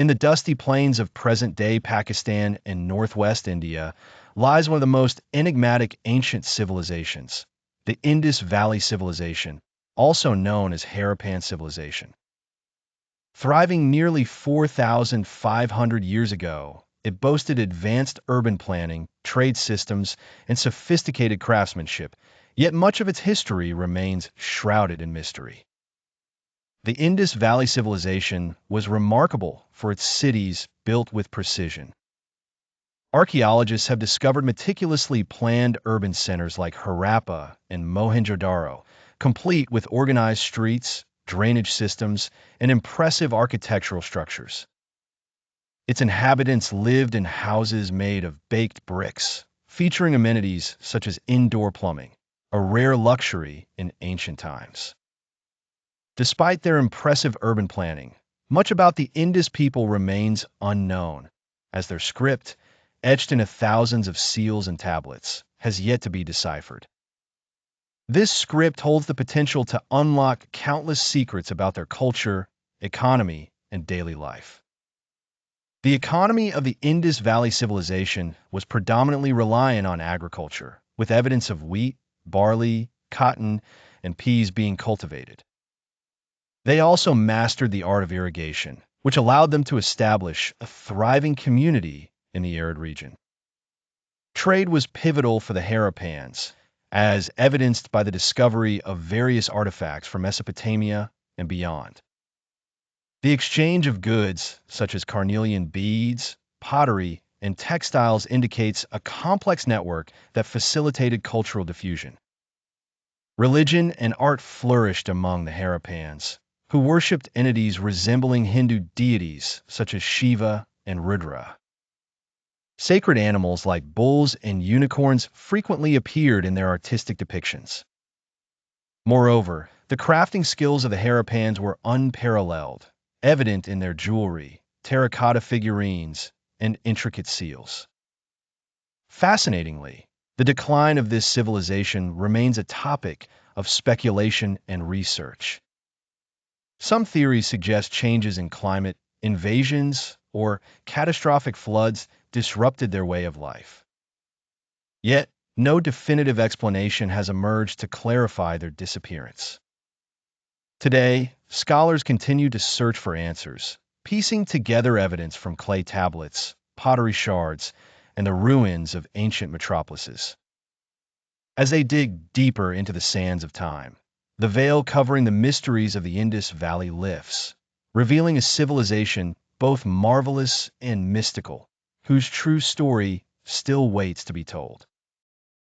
In the dusty plains of present-day Pakistan and northwest India lies one of the most enigmatic ancient civilizations, the Indus Valley Civilization, also known as Harappan civilization. Thriving nearly 4,500 years ago, it boasted advanced urban planning, trade systems, and sophisticated craftsmanship, yet much of its history remains shrouded in mystery. The Indus Valley Civilization was remarkable for its cities built with precision. Archaeologists have discovered meticulously planned urban centers like Harappa and Mohenjo Daro, complete with organized streets, drainage systems, and impressive architectural structures. Its inhabitants lived in houses made of baked bricks, featuring amenities such as indoor plumbing, a rare luxury in ancient times. Despite their impressive urban planning, much about the Indus people remains unknown, as their script, etched into thousands of seals and tablets, has yet to be deciphered. This script holds the potential to unlock countless secrets about their culture, economy, and daily life. The economy of the Indus Valley Civilization was predominantly reliant on agriculture, with evidence of wheat, barley, cotton, and peas being cultivated. They also mastered the art of irrigation, which allowed them to establish a thriving community in the arid region. Trade was pivotal for the Harappans, as evidenced by the discovery of various artifacts from Mesopotamia and beyond. The exchange of goods, such as carnelian beads, pottery, and textiles indicates a complex network that facilitated cultural diffusion. Religion and art flourished among the Harappans, who worshipped entities resembling Hindu deities such as Shiva and Rudra. Sacred animals like bulls and unicorns frequently appeared in their artistic depictions. Moreover, the crafting skills of the Harappans were unparalleled, evident in their jewelry, terracotta figurines, and intricate seals. Fascinatingly, the decline of this civilization remains a topic of speculation and research. Some theories suggest changes in climate, invasions, or catastrophic floods disrupted their way of life. Yet, no definitive explanation has emerged to clarify their disappearance. Today, scholars continue to search for answers, piecing together evidence from clay tablets, pottery shards, and the ruins of ancient metropolises. As they dig deeper into the sands of time, the veil covering the mysteries of the Indus Valley lifts, revealing a civilization both marvelous and mystical, whose true story still waits to be told.